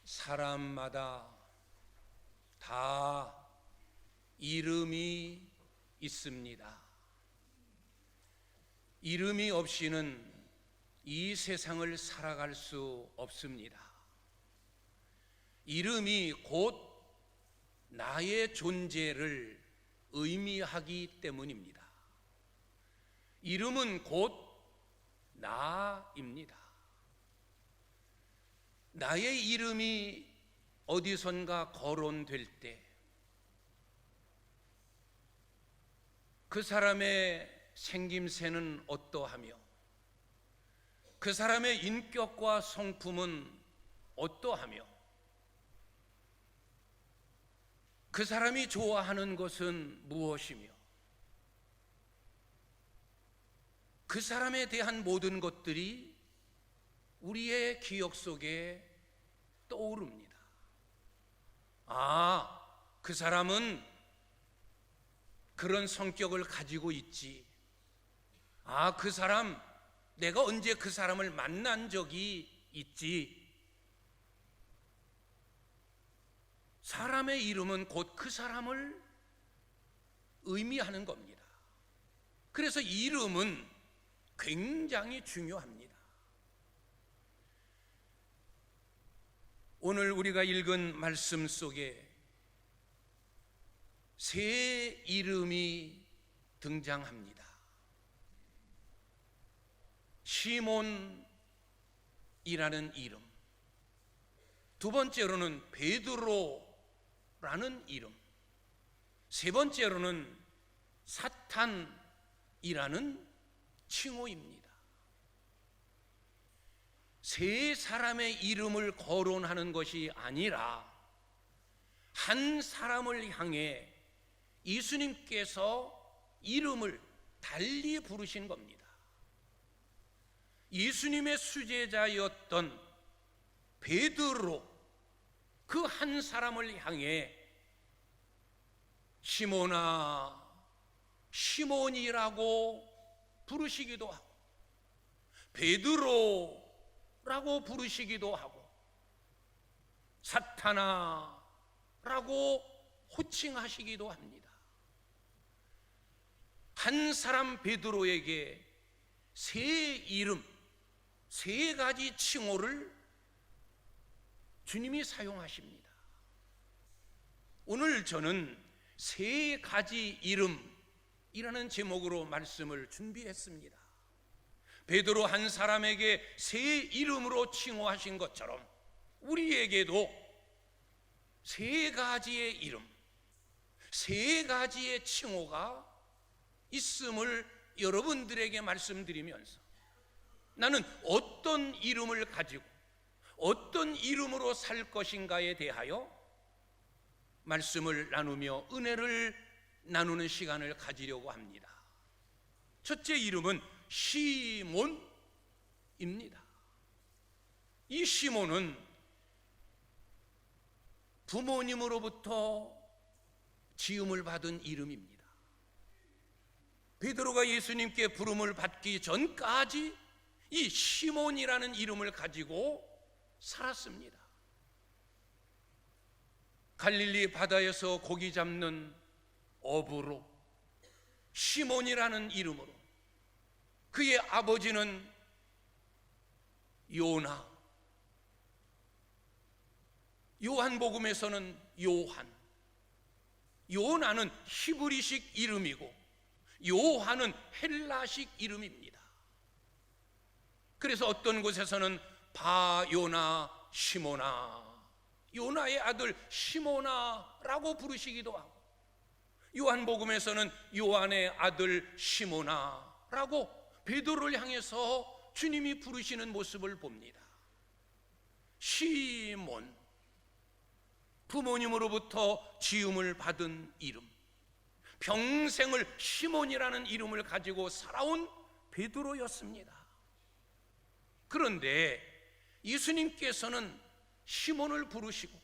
사람마다 다 이름이 있습니다. 이름이 없이는 이 세상을 살아갈 수 없습니다. 이름이 곧 나의 존재를 의미하기 때문입니다. 이름은 곧 나입니다. 나의 이름이 어디선가 거론될 때 그 사람의 생김새는 어떠하며 그 사람의 인격과 성품은 어떠하며 그 사람이 좋아하는 것은 무엇이며 그 사람에 대한 모든 것들이 우리의 기억 속에 떠오릅니다. 그 사람은 그런 성격을 가지고 있지. 그 사람, 내가 언제 그 사람을 만난 적이 있지. 사람의 이름은 곧 그 사람을 의미하는 겁니다. 그래서 이름은 굉장히 중요합니다. 오늘 우리가 읽은 말씀 속에 세 이름이 등장합니다. 시몬이라는 이름, 두 번째로는 베드로라는 이름, 세 번째로는 사탄이라는 칭호입니다. 세 사람의 이름을 거론하는 것이 아니라 한 사람을 향해 예수님께서 이름을 달리 부르신 겁니다. 예수님의 수제자였던 베드로, 그 한 사람을 향해 시몬아, 시몬이라고 부르시기도 하고 베드로라고 부르시기도 하고 사탄아라고 호칭하시기도 합니다. 한 사람 베드로에게 세 이름, 세 가지 칭호를 주님이 사용하십니다. 오늘 저는 세 가지 이름이라는 제목으로 말씀을 준비했습니다. 베드로 한 사람에게 세 이름으로 칭호하신 것처럼 우리에게도 세 가지의 이름, 세 가지의 칭호가 있음을 여러분들에게 말씀드리면서 나는 어떤 이름을 가지고 어떤 이름으로 살 것인가에 대하여 말씀을 나누며 은혜를 나누는 시간을 가지려고 합니다. 첫째 이름은 시몬입니다. 이 시몬은 부모님으로부터 지음을 받은 이름입니다. 베드로가 예수님께 부름을 받기 전까지 이 시몬이라는 이름을 가지고 살았습니다. 갈릴리 바다에서 고기 잡는 어부로 시몬이라는 이름으로, 그의 아버지는 요나, 요한복음에서는 요한, 요나는 히브리식 이름이고 요한은 헬라식 이름입니다. 그래서 어떤 곳에서는 바요나 시모나, 요나의 아들 시모나라고 부르시기도 하고, 요한복음에서는 요한의 아들 시모나라고 베드로를 향해서 주님이 부르시는 모습을 봅니다. 시몬, 부모님으로부터 지음을 받은 이름, 평생을 시몬이라는 이름을 가지고 살아온 베드로였습니다. 그런데 예수님께서는 시몬을 부르시고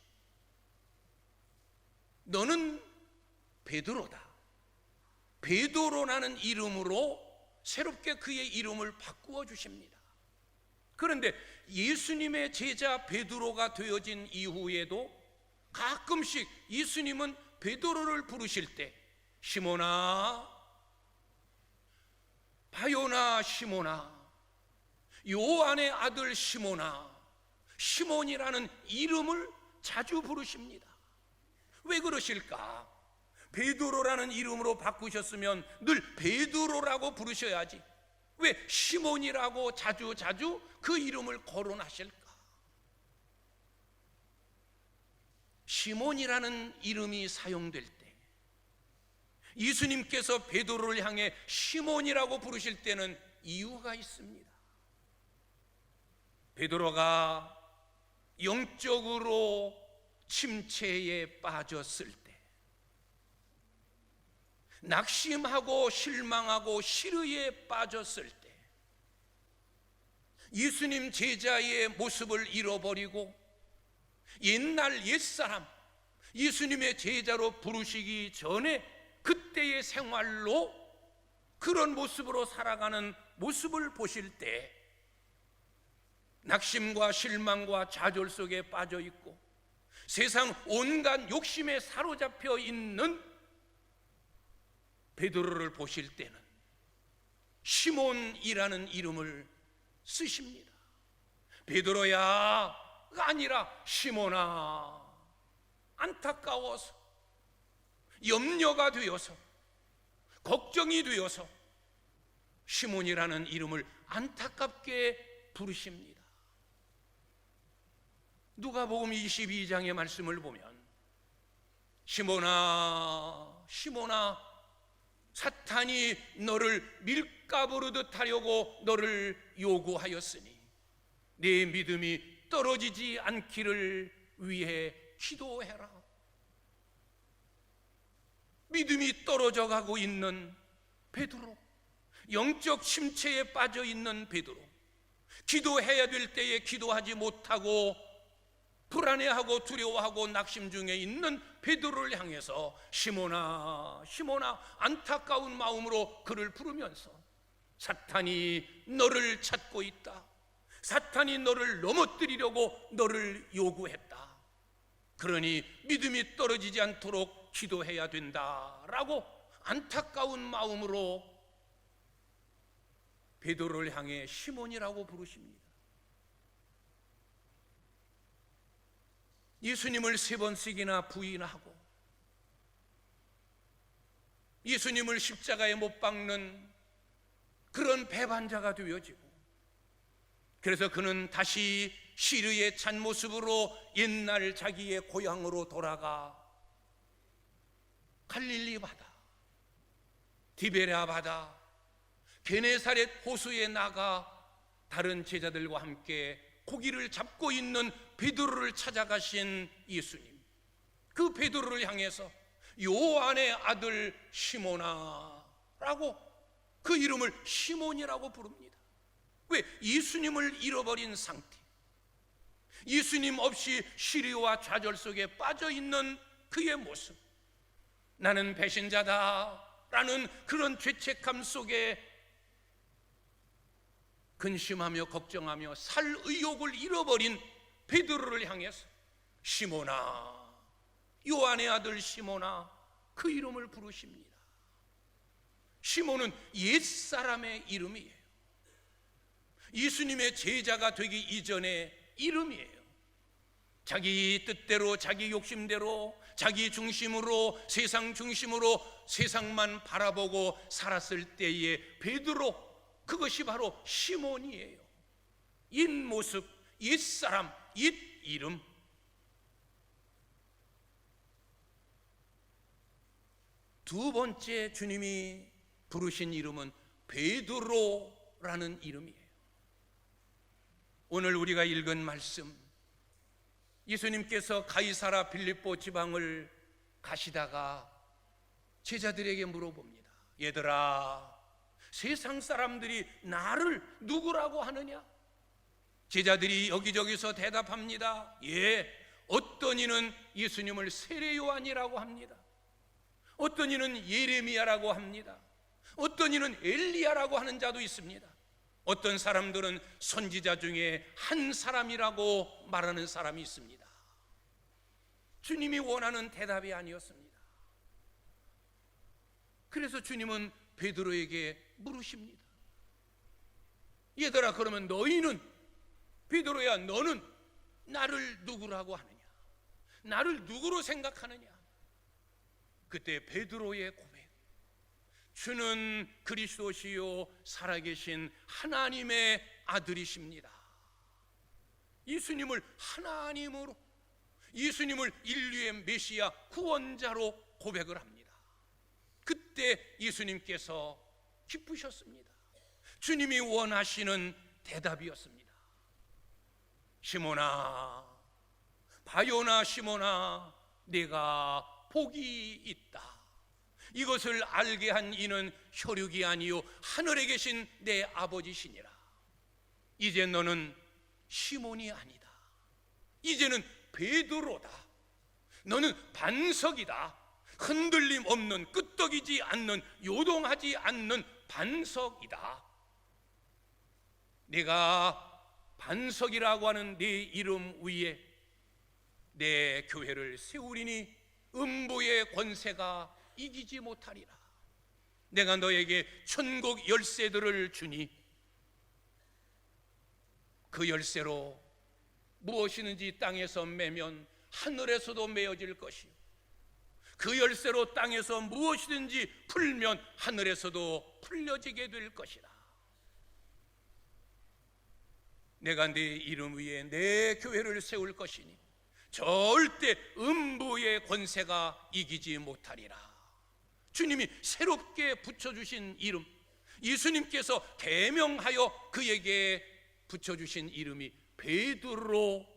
너는 베드로다, 베드로라는 이름으로 새롭게 그의 이름을 바꾸어 주십니다. 그런데 예수님의 제자 베드로가 되어진 이후에도 가끔씩 예수님은 베드로를 부르실 때 시몬아, 바요나 시몬아, 요한의 아들 시몬아, 시몬이라는 이름을 자주 부르십니다. 왜 그러실까? 베드로라는 이름으로 바꾸셨으면 늘 베드로라고 부르셔야지 왜 시몬이라고 자주 그 이름을 거론하실까? 시몬이라는 이름이 사용될 때 예수님께서 베드로를 향해 시몬이라고 부르실 때는 이유가 있습니다. 베드로가 영적으로 침체에 빠졌을 때, 낙심하고 실망하고 시르에 빠졌을 때, 예수님 제자의 모습을 잃어버리고 옛날 옛사람 예수님의 제자로 부르시기 전에 그때의 생활로 그런 모습으로 살아가는 모습을 보실 때 낙심과 실망과 좌절 속에 빠져 있고 세상 온갖 욕심에 사로잡혀 있는 베드로를 보실 때는 시몬이라는 이름을 쓰십니다. 베드로야가 아니라 시몬아, 안타까워서 염려가 되어서 걱정이 되어서 시몬이라는 이름을 안타깝게 부르십니다. 누가복음 22장의 말씀을 보면 시몬아, 시몬아, 사탄이 너를 밀가부르듯 하려고 너를 요구하였으니 네 믿음이 떨어지지 않기를 위해 기도해라. 믿음이 떨어져 가고 있는 베드로, 영적 침체에 빠져 있는 베드로, 기도해야 될 때에 기도하지 못하고 불안해하고 두려워하고 낙심 중에 있는 베드로를 향해서 시몬아, 시몬아, 안타까운 마음으로 그를 부르면서 사탄이 너를 찾고 있다. 사탄이 너를 넘어뜨리려고 너를 요구했다. 그러니 믿음이 떨어지지 않도록 기도해야 된다라고 안타까운 마음으로 베드로를 향해 시몬이라고 부르십니다. 예수님을 3번씩이나 부인하고 예수님을 십자가에 못 박는 그런 배반자가 되어지고, 그래서 그는 다시 시르에 찬 모습으로 옛날 자기의 고향으로 돌아가 갈릴리 바다, 디베랴 바다, 게네사렛 호수에 나가 다른 제자들과 함께 고기를 잡고 있는 베드로를 찾아가신 예수님, 그 베드로를 향해서 요한의 아들 시몬아라고 그 이름을 시몬이라고 부릅니다. 왜? 예수님을 잃어버린 상태, 예수님 없이 시리와 좌절 속에 빠져 있는 그의 모습, 나는 배신자다라는 그런 죄책감 속에 근심하며 걱정하며 살 의욕을 잃어버린 베드로를 향해서 시몬아, 요한의 아들 시몬아, 그 이름을 부르십니다. 시몬은 옛사람의 이름이에요. 예수님의 제자가 되기 이전의 이름이에요. 자기 뜻대로, 자기 욕심대로, 자기 중심으로, 세상 중심으로 세상만 바라보고 살았을 때의 베드로, 그것이 바로 시몬이에요. 옛 모습, 옛 사람, 옛 이름. 두 번째 주님이 부르신 이름은 베드로라는 이름이에요. 오늘 우리가 읽은 말씀, 예수님께서 가이사라 빌립보 지방을 가시다가 제자들에게 물어봅니다. 얘들아, 세상 사람들이 나를 누구라고 하느냐? 제자들이 여기저기서 대답합니다. 예, 어떤 이는 예수님을 세례 요한이라고 합니다. 어떤 이는 예레미야라고 합니다. 어떤 이는 엘리야라고 하는 자도 있습니다. 어떤 사람들은 선지자 중에 한 사람이라고 말하는 사람이 있습니다. 주님이 원하는 대답이 아니었습니다. 그래서 주님은 베드로에게 물으십니다. 얘들아, 그러면 너희는, 베드로야, 너는 나를 누구라고 하느냐? 나를 누구로 생각하느냐? 그때 베드로의 고백, 주는 그리스도시요 살아계신 하나님의 아들이십니다. 예수님을 하나님으로, 예수님을 인류의 메시아 구원자로 고백을 합니다. 그때 예수님께서 기쁘셨습니다. 주님이 원하시는 대답이었습니다. 시몬아, 바요나 시몬아, 네가 복이 있다. 이것을 알게 한 이는 혈육이 아니요 하늘에 계신 내 아버지시니라. 이제 너는 시몬이 아니다. 이제는 베드로다. 너는 반석이다. 흔들림 없는, 끄떡이지 않는, 요동하지 않는 반석이다. 내가 반석이라고 하는 네 이름 위에 내 교회를 세우리니 음부의 권세가 이기지 못하리라. 내가 너에게 천국 열쇠들을 주니 그 열쇠로 무엇이든지 땅에서 매면 하늘에서도 메어질 것이요, 그 열쇠로 땅에서 무엇이든지 풀면 하늘에서도 풀려지게 될 것이라. 내가 네 이름 위에 내 교회를 세울 것이니 절대 음부의 권세가 이기지 못하리라. 주님이 새롭게 붙여주신 이름, 예수님께서 계명하여 그에게 붙여주신 이름이 베드로입니다.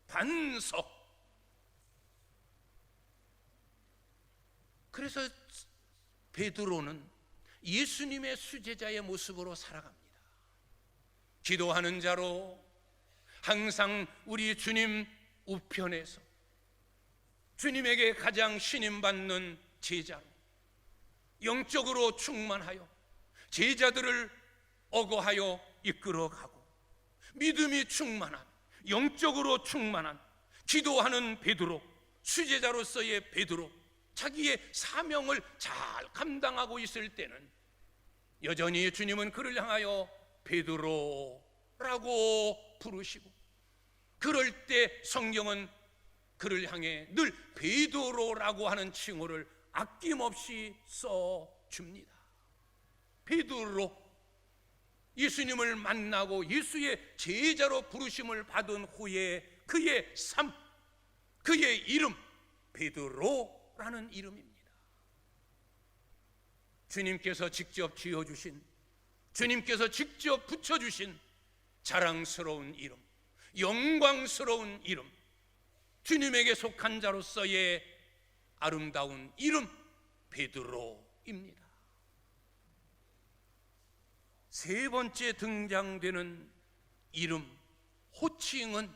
반석. 그래서 베드로는 예수님의 수제자의 모습으로 살아갑니다. 기도하는 자로 항상 우리 주님 우편에서 주님에게 가장 신임받는 제자로 영적으로 충만하여 제자들을 어거하여 이끌어가고, 믿음이 충만한, 영적으로 충만한 기도하는 베드로, 수제자로서의 베드로, 자기의 사명을 잘 감당하고 있을 때는 여전히 주님은 그를 향하여 베드로라고 부르시고, 그럴 때 성경은 그를 향해 늘 베드로라고 하는 칭호를 아낌없이 써줍니다. 베드로, 예수님을 만나고 예수의 제자로 부르심을 받은 후에 그의 삶, 그의 이름 베드로라는 이름입니다. 주님께서 직접 지어주신, 주님께서 직접 붙여주신 자랑스러운 이름, 영광스러운 이름, 주님에게 속한 자로서의 아름다운 이름 베드로입니다. 세 번째 등장되는 이름, 호칭은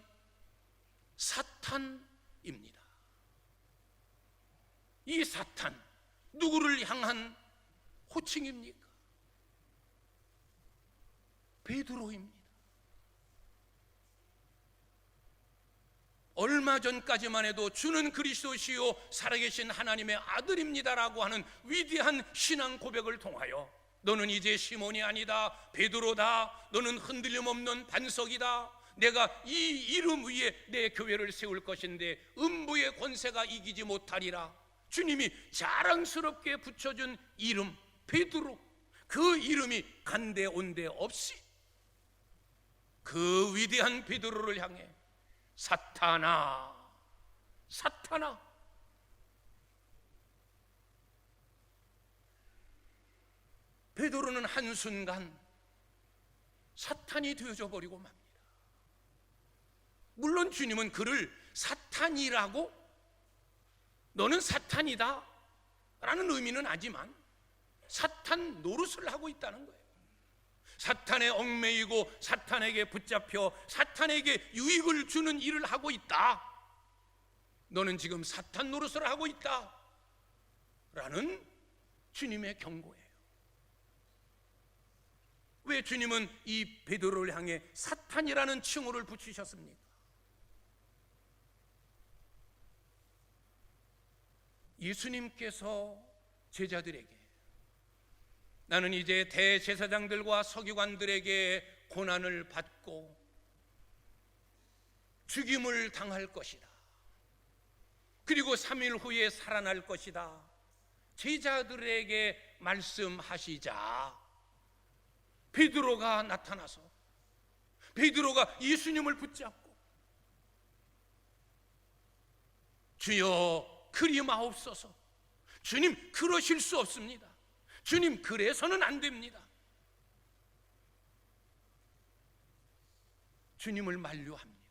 사탄입니다. 이 사탄, 누구를 향한 호칭입니까? 베드로입니다. 얼마 전까지만 해도 주는 그리스도시요 살아계신 하나님의 아들입니다라고 하는 위대한 신앙 고백을 통하여 너는 이제 시몬이 아니다, 베드로다, 너는 흔들림 없는 반석이다, 내가 이 이름 위에 내 교회를 세울 것인데 음부의 권세가 이기지 못하리라. 주님이 자랑스럽게 붙여준 이름 베드로, 그 이름이 간데 온데 없이 그 위대한 베드로를 향해 사탄아, 사탄아, 베드로는 한순간 사탄이 되어져 버리고 맙니다. 물론 주님은 그를 사탄이라고, 너는 사탄이다 라는 의미는 하지만 사탄 노릇을 하고 있다는 거예요. 사탄에 얽매이고 사탄에게 붙잡혀 사탄에게 유익을 주는 일을 하고 있다, 너는 지금 사탄 노릇을 하고 있다 라는 주님의 경고예요. 왜 주님은 이 베드로를 향해 사탄이라는 칭호를 붙이셨습니까? 예수님께서 제자들에게 나는 이제 대제사장들과 서기관들에게 고난을 받고 죽임을 당할 것이다. 그리고 3일 후에 살아날 것이다. 제자들에게 말씀하시자 베드로가 나타나서 베드로가 예수님을 붙잡고 주여 그리 마옵소서. 주님 그러실 수 없습니다. 주님 그래서는 안 됩니다. 주님을 만류합니다.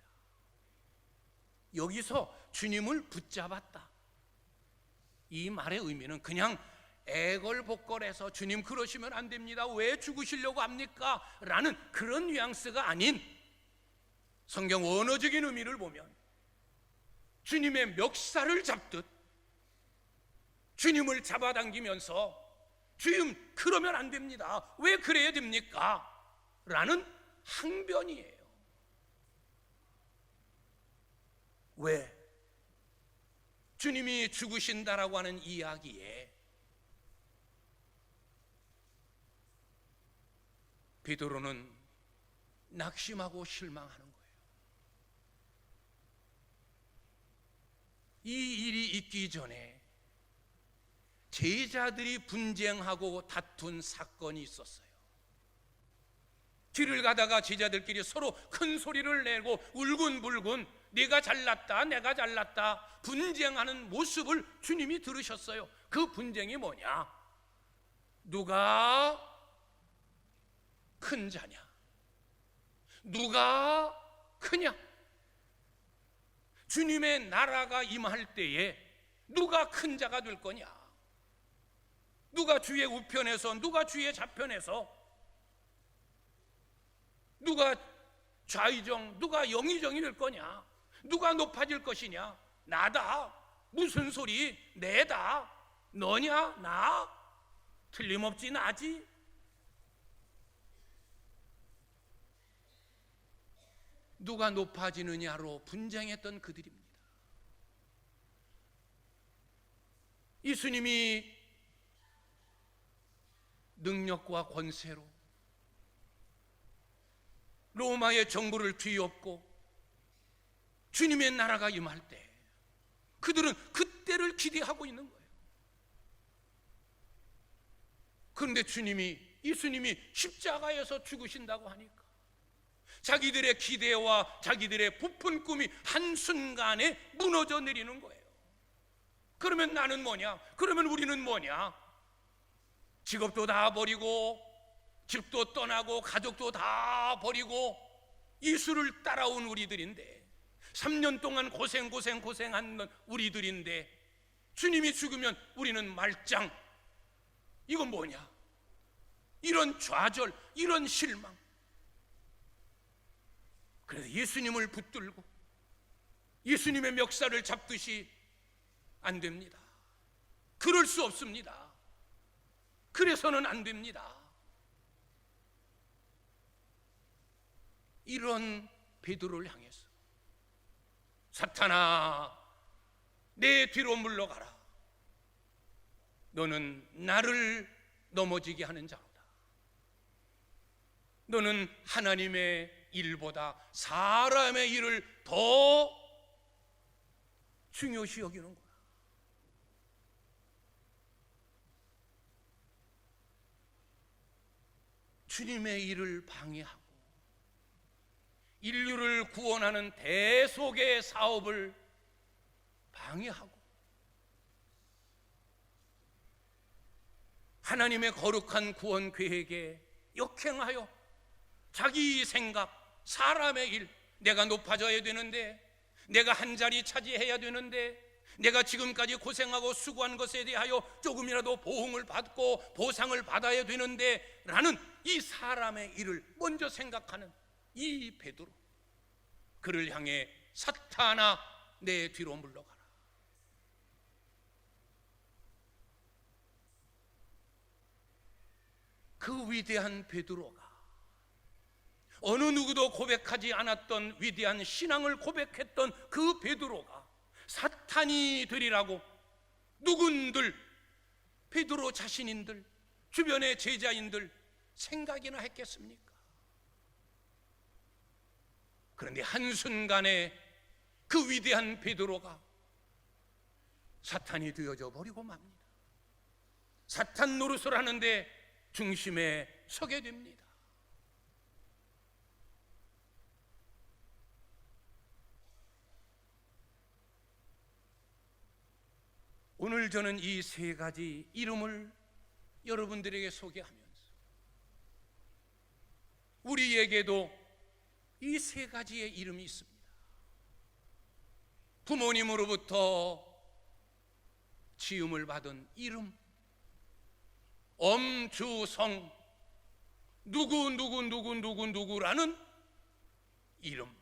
여기서 주님을 붙잡았다, 이 말의 의미는 그냥 애걸복걸해서 주님 그러시면 안 됩니다, 왜 죽으시려고 합니까? 라는 그런 뉘앙스가 아닌 성경 원어적인 의미를 보면 주님의 멱살을 잡듯 주님을 잡아당기면서 주님 그러면 안 됩니다, 왜 그래야 됩니까? 라는 항변이에요. 왜? 주님이 죽으신다라고 하는 이야기에 베드로는 낙심하고 실망하는 거예요. 이 일이 있기 전에 제자들이 분쟁하고 다툰 사건이 있었어요. 길을 가다가 제자들끼리 서로 큰 소리를 내고 울군불군 네가 잘났다 내가 잘났다 분쟁하는 모습을 주님이 들으셨어요. 그 분쟁이 뭐냐? 누가 큰 자냐? 누가 크냐? 주님의 나라가 임할 때에 누가 큰 자가 될 거냐? 누가 주의 우편에서 누가 주의 좌편에서 누가 좌의정 누가 영의정이 될 거냐? 누가 높아질 것이냐? 나다. 무슨 소리? 내다. 너냐? 나? 틀림없지 나지. 누가 높아지느냐로 분쟁했던 그들입니다. 예수님이 능력과 권세로 로마의 정부를 뒤엎고 주님의 나라가 임할 때 그들은 그때를 기대하고 있는 거예요. 그런데 예수님이 십자가에서 죽으신다고 하니까 자기들의 기대와 자기들의 부푼 꿈이 한순간에 무너져 내리는 거예요. 그러면 나는 뭐냐? 그러면 우리는 뭐냐? 직업도 다 버리고 집도 떠나고 가족도 다 버리고 예수를 따라온 우리들인데 3년 동안 고생한 우리들인데 주님이 죽으면 우리는 말짱. 이건 뭐냐? 이런 좌절, 이런 실망. 그래서 예수님을 붙들고 예수님의 멱살을 잡듯이 안 됩니다. 그럴 수 없습니다. 그래서는 안 됩니다. 이런 베드로를 향해서 사탄아 내 뒤로 물러가라. 너는 나를 넘어지게 하는 자로다. 너는 하나님의 일보다 사람의 일을 더 중요시 여기는구나. 주님의 일을 방해하고 인류를 구원하는 대속의 사업을 방해하고 하나님의 거룩한 구원 계획에 역행하여 자기 생각, 사람의 일, 내가 높아져야 되는데, 내가 한 자리 차지해야 되는데, 내가 지금까지 고생하고 수고한 것에 대하여 조금이라도 보응을 받고 보상을 받아야 되는데 라는 이 사람의 일을 먼저 생각하는 이 베드로, 그를 향해 사탄아 내 뒤로 물러가라. 그 위대한 베드로가 어느 누구도 고백하지 않았던 위대한 신앙을 고백했던 그 베드로가 사탄이 되리라고 누군들, 베드로 자신인들, 주변의 제자인들 생각이나 했겠습니까? 그런데 한순간에 그 위대한 베드로가 사탄이 되어져 버리고 맙니다. 사탄 노릇을 하는데 중심에 서게 됩니다. 오늘 저는 이 세 가지 이름을 여러분들에게 소개하면서 우리에게도 이 세 가지의 이름이 있습니다. 부모님으로부터 지음을 받은 이름, 엄주성, 누구라는 이름.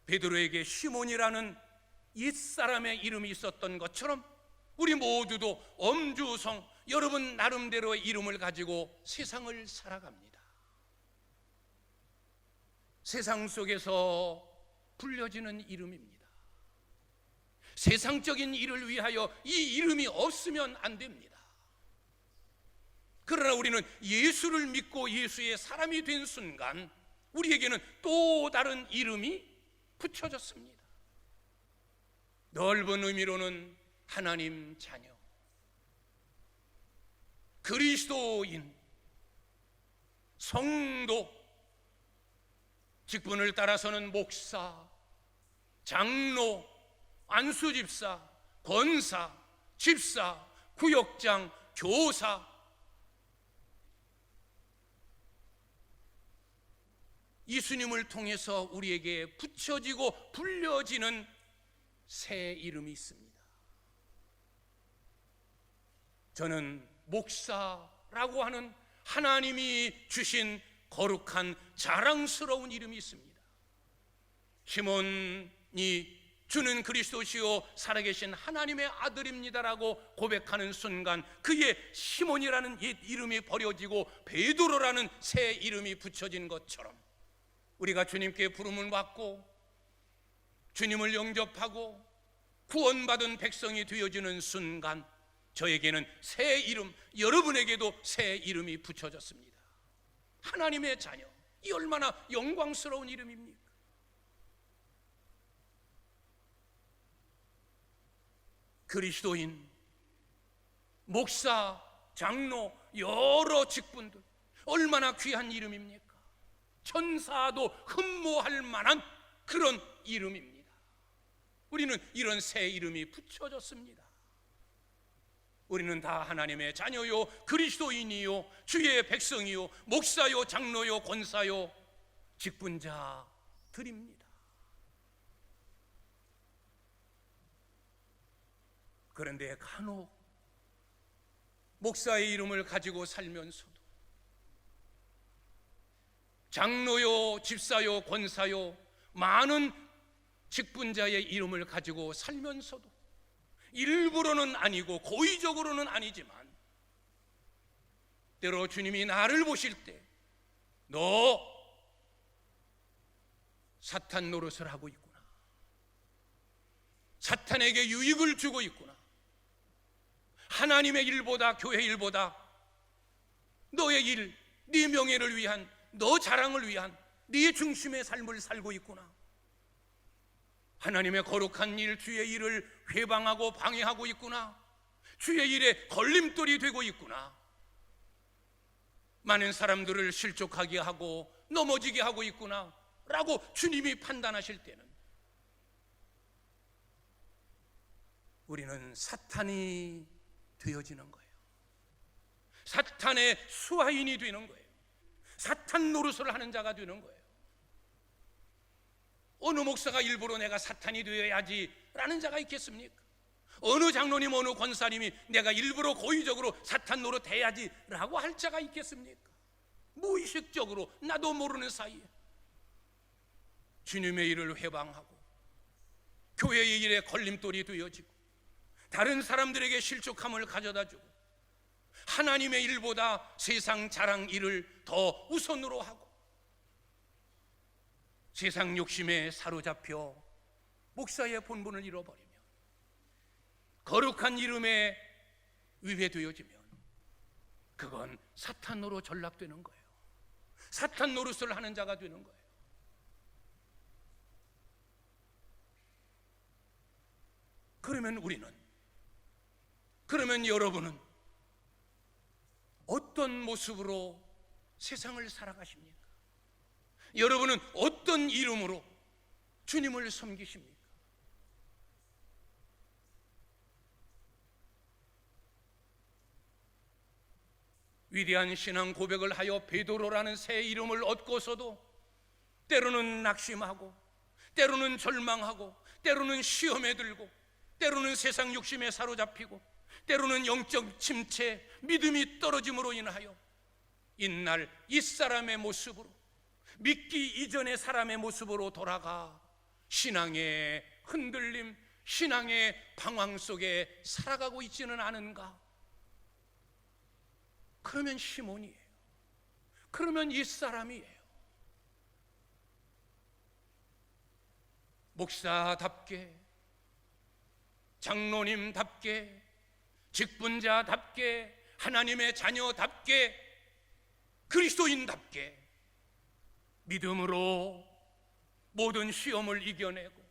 베드로에게 시몬이라는 옛사람의 이름이 있었던 것처럼 우리 모두도 엄주성, 여러분 나름대로의 이름을 가지고 세상을 살아갑니다. 세상 속에서 불려지는 이름입니다. 세상적인 일을 위하여 이 이름이 없으면 안 됩니다. 그러나 우리는 예수를 믿고 예수의 사람이 된 순간 우리에게는 또 다른 이름이 붙여졌습니다. 넓은 의미로는 하나님 자녀, 그리스도인, 성도, 직분을 따라서는 목사, 장로, 안수집사, 권사, 집사, 구역장, 교사, 예수님을 통해서 우리에게 붙여지고 불려지는 새 이름이 있습니다. 저는 목사라고 하는 하나님이 주신 거룩한 자랑스러운 이름이 있습니다. 시몬이 주는 그리스도시요 살아계신 하나님의 아들입니다라고 고백하는 순간 그의 시몬이라는 옛 이름이 버려지고 베드로라는 새 이름이 붙여진 것처럼 우리가 주님께 부름을 받고 주님을 영접하고 구원받은 백성이 되어지는 순간 저에게는 새 이름, 여러분에게도 새 이름이 붙여졌습니다. 하나님의 자녀, 이 얼마나 영광스러운 이름입니까? 그리스도인, 목사, 장로, 여러 직분들 얼마나 귀한 이름입니까? 천사도 흠모할 만한 그런 이름입니다. 우리는 이런 새 이름이 붙여졌습니다. 우리는 다 하나님의 자녀요, 그리스도인이요, 주의 백성이요, 목사요, 장로요, 권사요, 직분자들입니다. 그런데 간혹 목사의 이름을 가지고 살면서도 장로요, 집사요, 권사요, 많은 직분자의 이름을 가지고 살면서도 일부러는 아니고 고의적으로는 아니지만 때로 주님이 나를 보실 때 너 사탄 노릇을 하고 있구나, 사탄에게 유익을 주고 있구나, 하나님의 일보다 교회 일보다 너의 일, 네 명예를 위한, 너 자랑을 위한 네 중심의 삶을 살고 있구나, 하나님의 거룩한 일, 주의 일을 회방하고 방해하고 있구나, 주의 일에 걸림돌이 되고 있구나, 많은 사람들을 실족하게 하고 넘어지게 하고 있구나 라고 주님이 판단하실 때는 우리는 사탄이 되어지는 거예요. 사탄의 수하인이 되는 거예요. 사탄 노릇을 하는 자가 되는 거예요. 어느 목사가 일부러 내가 사탄이 되어야지 라는 자가 있겠습니까? 어느 장로님, 어느 권사님이 내가 일부러 고의적으로 사탄 노릇 해야지 라고 할 자가 있겠습니까? 무의식적으로 나도 모르는 사이에 주님의 일을 회방하고 교회의 일에 걸림돌이 되어지고 다른 사람들에게 실족함을 가져다주고 하나님의 일보다 세상 자랑 일을 더 우선으로 하고 세상 욕심에 사로잡혀 목사의 본분을 잃어버리면 거룩한 이름에 위배되어지면 그건 사탄으로 전락되는 거예요. 사탄 노릇을 하는 자가 되는 거예요. 그러면 여러분은 어떤 모습으로 세상을 살아가십니까? 여러분은 어떤 이름으로 주님을 섬기십니까? 위대한 신앙 고백을 하여 베드로라는 새 이름을 얻고서도 때로는 낙심하고 때로는 절망하고 때로는 시험에 들고 때로는 세상 욕심에 사로잡히고 때로는 영적 침체, 믿음이 떨어짐으로 인하여 이날 이 사람의 모습으로, 믿기 이전의 사람의 모습으로 돌아가 신앙의 흔들림, 신앙의 방황 속에 살아가고 있지는 않은가? 그러면 시몬이에요. 그러면 이 사람이에요. 목사답게, 장로님답게, 직분자답게, 하나님의 자녀답게, 그리스도인답게 믿음으로 모든 시험을 이겨내고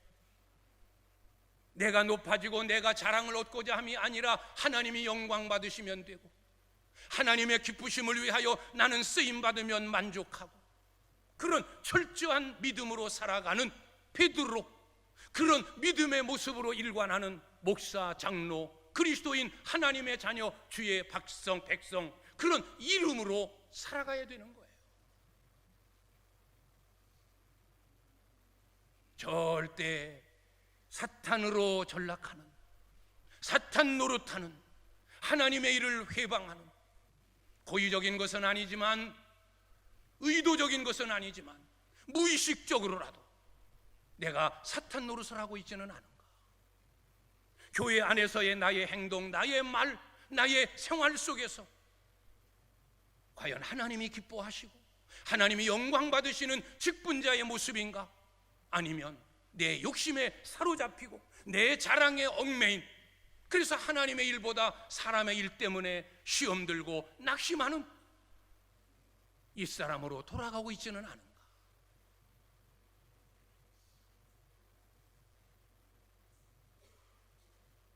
내가 높아지고 내가 자랑을 얻고자 함이 아니라 하나님이 영광 받으시면 되고 하나님의 기쁘심을 위하여 나는 쓰임 받으면 만족하고 그런 철저한 믿음으로 살아가는 베드로, 그런 믿음의 모습으로 일관하는 목사, 장로, 그리스도인, 하나님의 자녀, 주의 백성, 그런 이름으로 살아가야 되는 거예요. 절대 사탄으로 전락하는, 사탄 노릇하는, 하나님의 일을 회방하는, 고의적인 것은 아니지만 의도적인 것은 아니지만 무의식적으로라도 내가 사탄 노릇을 하고 있지는 않은가? 교회 안에서의 나의 행동, 나의 말, 나의 생활 속에서 과연 하나님이 기뻐하시고 하나님이 영광 받으시는 직분자의 모습인가? 아니면 내 욕심에 사로잡히고 내 자랑에 얽매인, 그래서 하나님의 일보다 사람의 일 때문에 시험 들고 낙심하는 이 사람으로 돌아가고 있지는 않은가?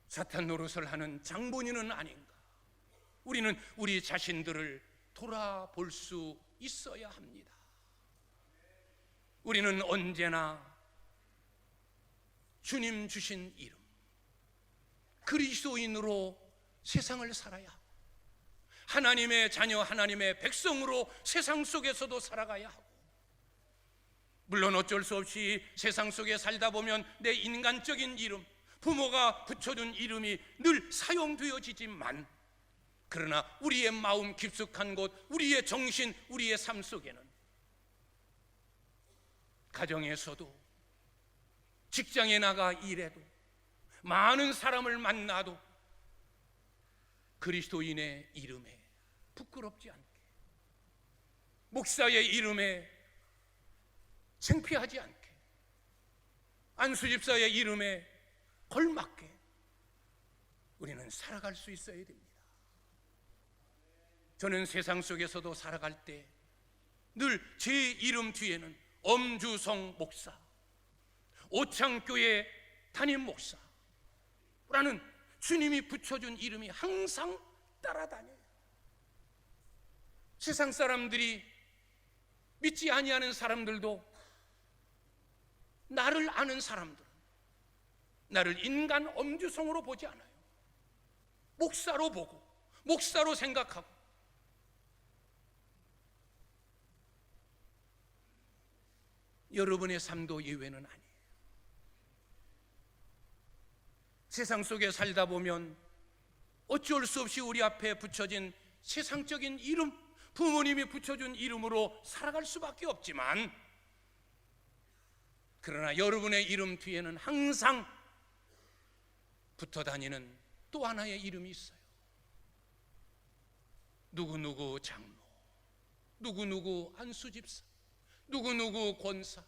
사탄 노릇을 하는 장본인은 아닌가? 우리는 우리 자신들을 돌아볼 수 있어야 합니다. 우리는 언제나 주님 주신 이름, 그리스도인으로 세상을 살아야 하고 하나님의 자녀, 하나님의 백성으로 세상 속에서도 살아가야 하고, 물론 어쩔 수 없이 세상 속에 살다 보면 내 인간적인 이름, 부모가 붙여준 이름이 늘 사용되어지지만, 그러나 우리의 마음 깊숙한 곳, 우리의 정신, 우리의 삶 속에는 가정에서도, 직장에 나가 일해도, 많은 사람을 만나도 그리스도인의 이름에 부끄럽지 않게, 목사의 이름에 창피하지 않게, 안수집사의 이름에 걸맞게 우리는 살아갈 수 있어야 됩니다. 저는 세상 속에서도 살아갈 때 늘 제 이름 뒤에는 엄주성 목사, 오창교회 담임 목사라는 주님이 붙여준 이름이 항상 따라다녀요. 세상 사람들이, 믿지 아니하는 사람들도, 나를 아는 사람들은 나를 인간 엄주성으로 보지 않아요. 목사로 보고 목사로 생각하고, 여러분의 삶도 예외는 아니에요. 세상 속에 살다 보면 어쩔 수 없이 우리 앞에 붙여진 세상적인 이름, 부모님이 붙여준 이름으로 살아갈 수밖에 없지만, 그러나 여러분의 이름 뒤에는 항상 붙어 다니는 또 하나의 이름이 있어요. 누구누구 장로, 누구누구 안수집사, 누구누구 권사,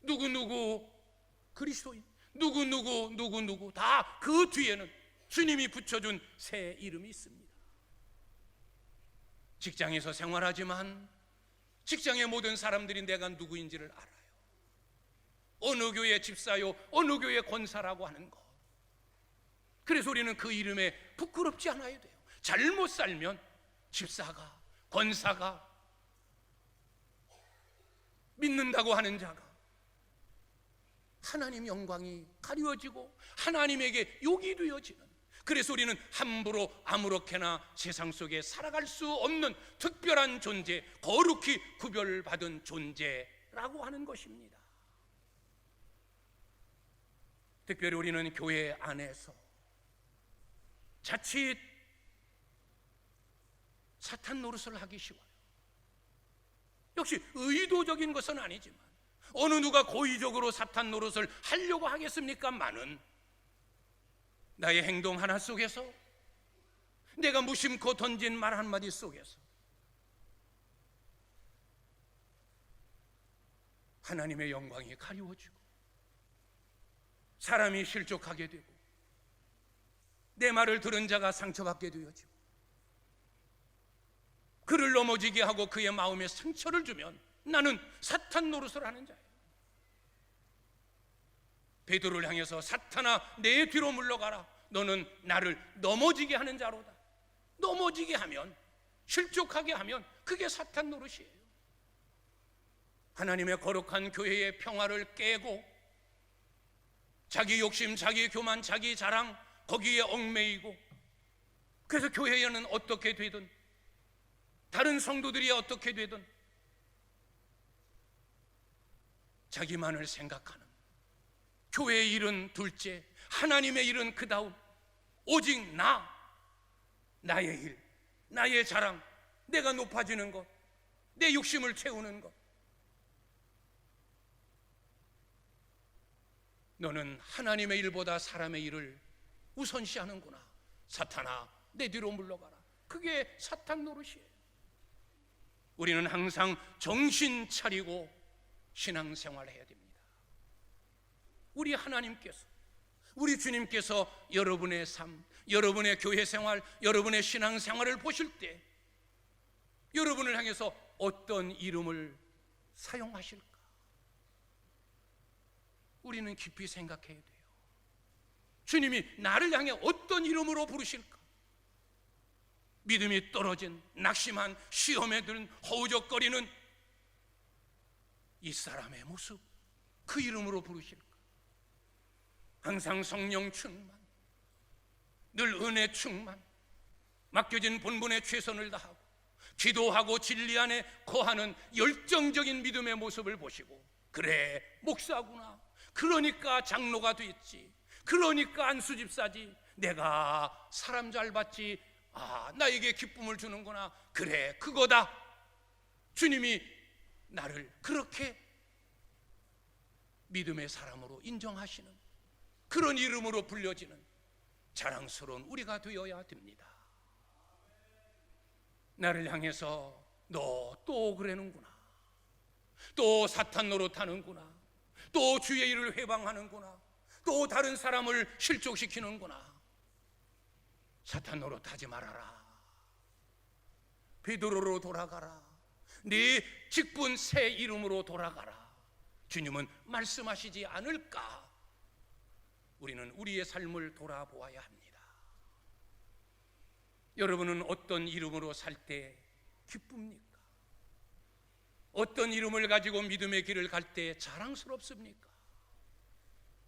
누구누구 그리스도인, 누구누구 다 그 뒤에는 주님이 붙여준 새 이름이 있습니다. 직장에서 생활하지만 직장의 모든 사람들이 내가 누구인지를 알아요. 어느 교회 집사요, 어느 교회 권사라고 하는 것. 그래서 우리는 그 이름에 부끄럽지 않아야 돼요. 잘못 살면 집사가, 권사가, 믿는다고 하는 자가 하나님 영광이 가리워지고 하나님에게 욕이 되어지는, 그래서 우리는 함부로 아무렇게나 세상 속에 살아갈 수 없는 특별한 존재, 거룩히 구별받은 존재라고 하는 것입니다. 특별히 우리는 교회 안에서 자칫 사탄 노릇을 하기 쉬워요. 역시 의도적인 것은 아니지만 어느 누가 고의적으로 사탄 노릇을 하려고 하겠습니까마는 나의 행동 하나 속에서, 내가 무심코 던진 말 한마디 속에서 하나님의 영광이 가리워지고 사람이 실족하게 되고 내 말을 들은 자가 상처받게 되어지고 그를 넘어지게 하고 그의 마음에 상처를 주면 나는 사탄 노릇을 하는 자예요. 베드로를 향해서 사탄아 내 뒤로 물러가라, 너는 나를 넘어지게 하는 자로다. 넘어지게 하면, 실족하게 하면 그게 사탄 노릇이에요. 하나님의 거룩한 교회의 평화를 깨고 자기 욕심, 자기 교만, 자기 자랑 거기에 얽매이고, 그래서 교회에는 어떻게 되든 다른 성도들이 어떻게 되든 자기만을 생각하는, 교회의 일은 둘째, 하나님의 일은 그 다음, 오직 나의 일, 나의 자랑, 내가 높아지는 것, 내 욕심을 채우는 것. 너는 하나님의 일보다 사람의 일을 우선시하는구나. 사탄아 내 뒤로 물러가라. 그게 사탄 노릇이에요. 우리는 항상 정신 차리고 신앙생활을 해야 됩니다. 우리 하나님께서, 우리 주님께서 여러분의 삶, 여러분의 교회 생활, 여러분의 신앙생활을 보실 때 여러분을 향해서 어떤 이름을 사용하실까? 우리는 깊이 생각해야 돼요. 주님이 나를 향해 어떤 이름으로 부르실까? 믿음이 떨어진, 낙심한, 시험에 든 허우적거리는 이 사람의 모습, 그 이름으로 부르실까? 항상 성령 충만, 늘 은혜 충만, 맡겨진 본분에 최선을 다하고 기도하고 진리 안에 거하는 열정적인 믿음의 모습을 보시고, 그래 목사구나, 그러니까 장로가 됐지, 그러니까 안수집사지, 내가 사람 잘 봤지, 나에게 기쁨을 주는구나, 그래 그거다. 주님이 나를 그렇게 믿음의 사람으로 인정하시는, 그런 이름으로 불려지는 자랑스러운 우리가 되어야 됩니다. 나를 향해서 너 또 그러는구나, 또 사탄 노릇하는구나, 또 주의 일을 회방하는구나, 또 다른 사람을 실족시키는구나. 사탄 노릇하지 말아라. 베드로로 돌아가라. 네 직분 새 이름으로 돌아가라. 주님은 말씀하시지 않을까? 우리는 우리의 삶을 돌아보아야 합니다. 여러분은 어떤 이름으로 살 때 기쁩니까? 어떤 이름을 가지고 믿음의 길을 갈 때 자랑스럽습니까?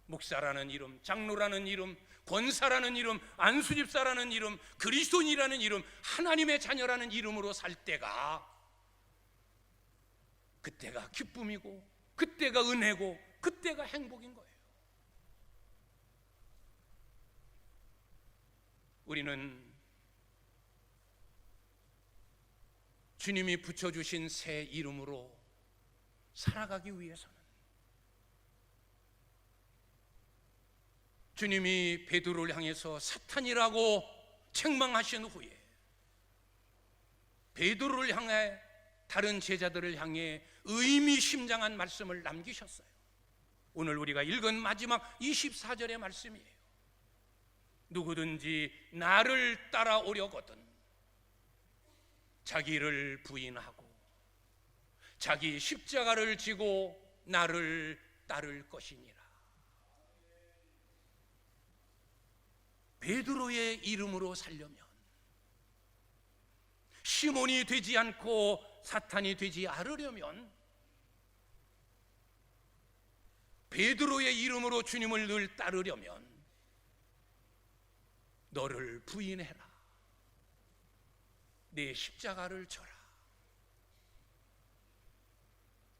목사라는 이름, 장로라는 이름, 권사라는 이름, 안수집사라는 이름, 그리스도인이라는 이름, 하나님의 자녀라는 이름으로 살 때가, 그때가 기쁨이고, 그때가 은혜고, 그때가 행복인 거예요. 우리는 주님이 붙여주신 새 이름으로 살아가기 위해서는 주님이 베드로를 향해서 사탄이라고 책망하신 후에 베드로를 향해, 다른 제자들을 향해 의미심장한 말씀을 남기셨어요. 오늘 우리가 읽은 마지막 24절의 말씀이에요. 누구든지 나를 따라오려거든 자기를 부인하고 자기 십자가를 지고 나를 따를 것이니라. 베드로의 이름으로 살려면, 시몬이 되지 않고 사탄이 되지 않으려면, 베드로의 이름으로 주님을 늘 따르려면 너를 부인해라. 내 십자가를 져라.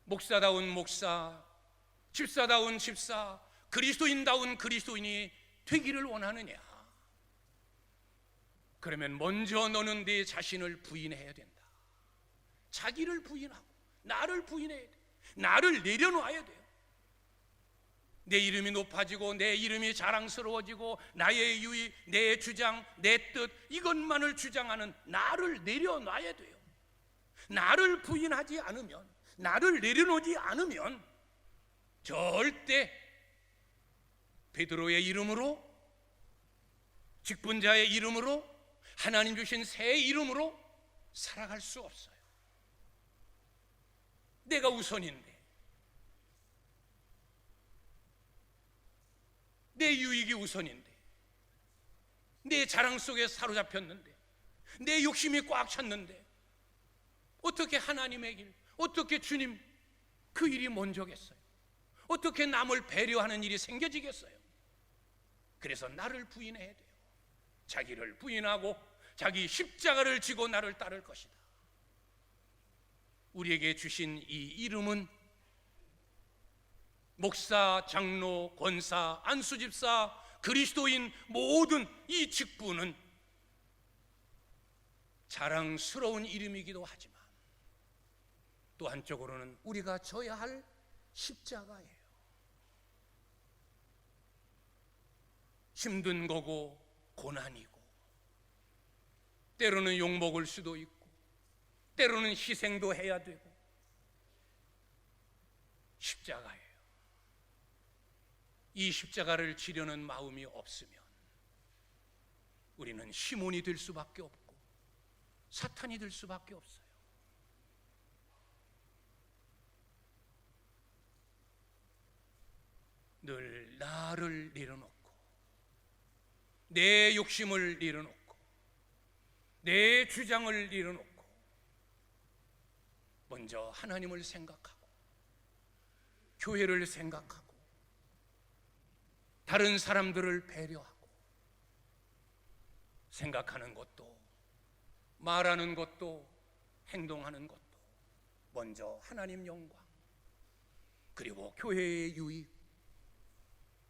목사다운 목사, 집사다운 집사, 그리스도인다운 그리스도인이 되기를 원하느냐? 그러면 먼저 너는 내 자신을 부인해야 된다. 자기를 부인하고 나를 부인해야 돼. 나를 내려놓아야 돼요. 내 이름이 높아지고 내 이름이 자랑스러워지고 나의 유의, 내 주장, 내 뜻, 이것만을 주장하는 나를 내려놔야 돼요. 나를 부인하지 않으면, 나를 내려놓지 않으면 절대 베드로의 이름으로, 직분자의 이름으로, 하나님 주신 새 이름으로 살아갈 수 없어요. 내가 우선인데, 내 유익이 우선인데, 내 자랑 속에 사로잡혔는데, 내 욕심이 꽉 찼는데 어떻게 하나님의 길, 어떻게 주님 그 일이 먼저겠어요? 어떻게 남을 배려하는 일이 생겨지겠어요? 그래서 나를 부인해야 돼요. 자기를 부인하고 자기 십자가를 지고 나를 따를 것이다. 우리에게 주신 이 이름은 목사, 장로, 권사, 안수집사, 그리스도인 모든 이 직분은 자랑스러운 이름이기도 하지만 또 한쪽으로는 우리가 져야 할 십자가예요. 힘든 거고 고난이고 때로는 욕먹을 수도 있고 때로는 희생도 해야 되고 십자가예요. 이 십자가를 지려는 마음이 없으면 우리는 시몬이 될 수밖에 없고 사탄이 될 수밖에 없어요. 늘 나를 내려놓고 내 욕심을 내려놓고 내 주장을 내려놓고 먼저 하나님을 생각하고 교회를 생각하고 다른 사람들을 배려하고 생각하는 것도 말하는 것도 행동하는 것도 먼저 하나님 영광, 그리고 교회의 유익,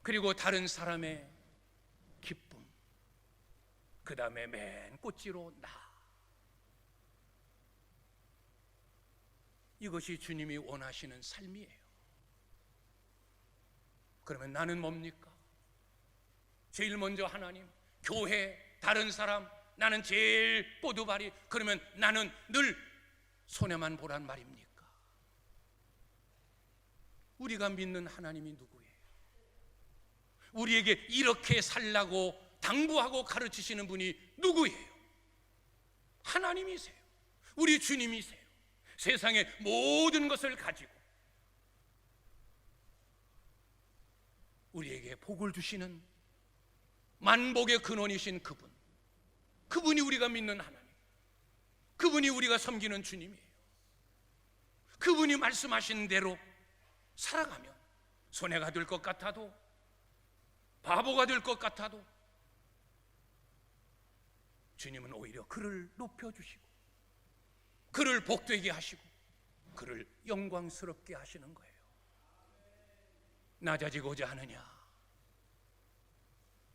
그리고 다른 사람의 기쁨, 그 다음에 맨 꼭지로 나. 이것이 주님이 원하시는 삶이에요. 그러면 나는 뭡니까? 제일 먼저 하나님, 교회, 다른 사람, 나는 제일 뽀드발이. 그러면 나는 늘 손해만 보란 말입니까? 우리가 믿는 하나님이 누구예요? 우리에게 이렇게 살라고 당부하고 가르치시는 분이 누구예요? 하나님이세요. 우리 주님이세요. 세상의 모든 것을 가지고 우리에게 복을 주시는 만복의 근원이신 그분, 그분이 우리가 믿는 하나님, 그분이 우리가 섬기는 주님이에요. 그분이 말씀하신 대로 살아가면 손해가 될 것 같아도, 바보가 될 것 같아도 주님은 오히려 그를 높여주시고 그를 복되게 하시고 그를 영광스럽게 하시는 거예요. 낮아지고자 하느냐?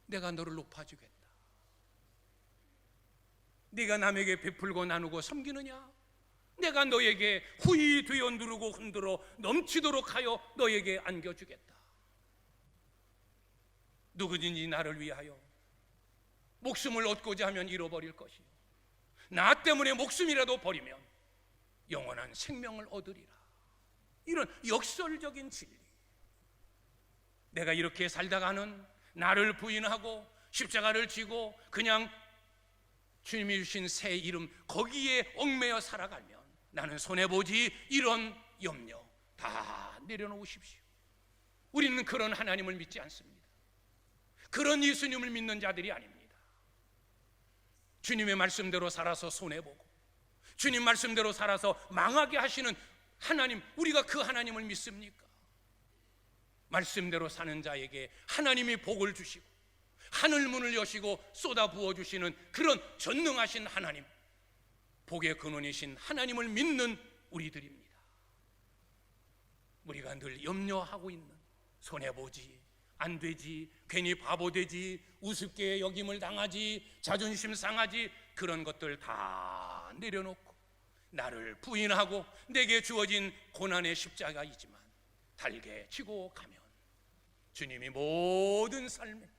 내가 너를 높아주겠다. 네가 남에게 베풀고 나누고 섬기느냐? 내가 너에게 후히 되어 누르고 흔들어 넘치도록 하여 너에게 안겨주겠다. 누구든지 나를 위하여 목숨을 얻고자 하면 잃어버릴 것이요 나 때문에 목숨이라도 버리면 영원한 생명을 얻으리라. 이런 역설적인 진리. 내가 이렇게 살다가는 나를 부인하고 십자가를 지고 그냥 주님이 주신 새 이름 거기에 얽매여 살아가면 나는 손해보지, 이런 염려 다 내려놓으십시오. 우리는 그런 하나님을 믿지 않습니다. 그런 예수님을 믿는 자들이 아닙니다. 주님의 말씀대로 살아서 손해보고 주님 말씀대로 살아서 망하게 하시는 하나님, 우리가 그 하나님을 믿습니까? 말씀대로 사는 자에게 하나님이 복을 주시고 하늘 문을 여시고 쏟아 부어주시는 그런 전능하신 하나님, 복의 근원이신 하나님을 믿는 우리들입니다. 우리가 늘 염려하고 있는 손해보지, 안되지, 괜히 바보되지, 우습게 여김을 당하지, 자존심 상하지, 그런 것들 다 내려놓고 나를 부인하고 내게 주어진 고난의 십자가이지만 달게 지고 가면 주님이 모든 삶에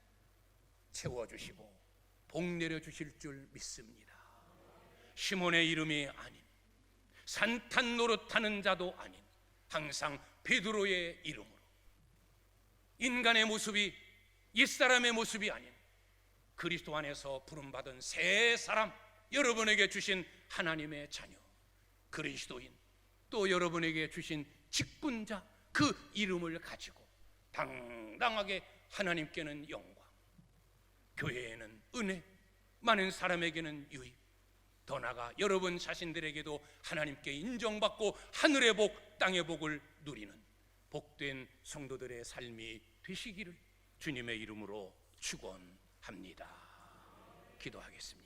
채워주시고 복 내려주실 줄 믿습니다. 시몬의 이름이 아닌, 산탄 노릇하는 자도 아닌, 항상 베드로의 이름으로 인간의 모습이 옛사람의 모습이 아닌 그리스도 안에서 부름받은 새 사람, 여러분에게 주신 하나님의 자녀 그리스도인, 또 여러분에게 주신 직분자, 그 이름을 가지고 당당하게 하나님께는 영광, 교회에는 은혜, 많은 사람에게는 유익, 더 나아가 여러분 자신들에게도 하나님께 인정받고 하늘의 복, 땅의 복을 누리는 복된 성도들의 삶이 되시기를 주님의 이름으로 축원합니다. 기도하겠습니다.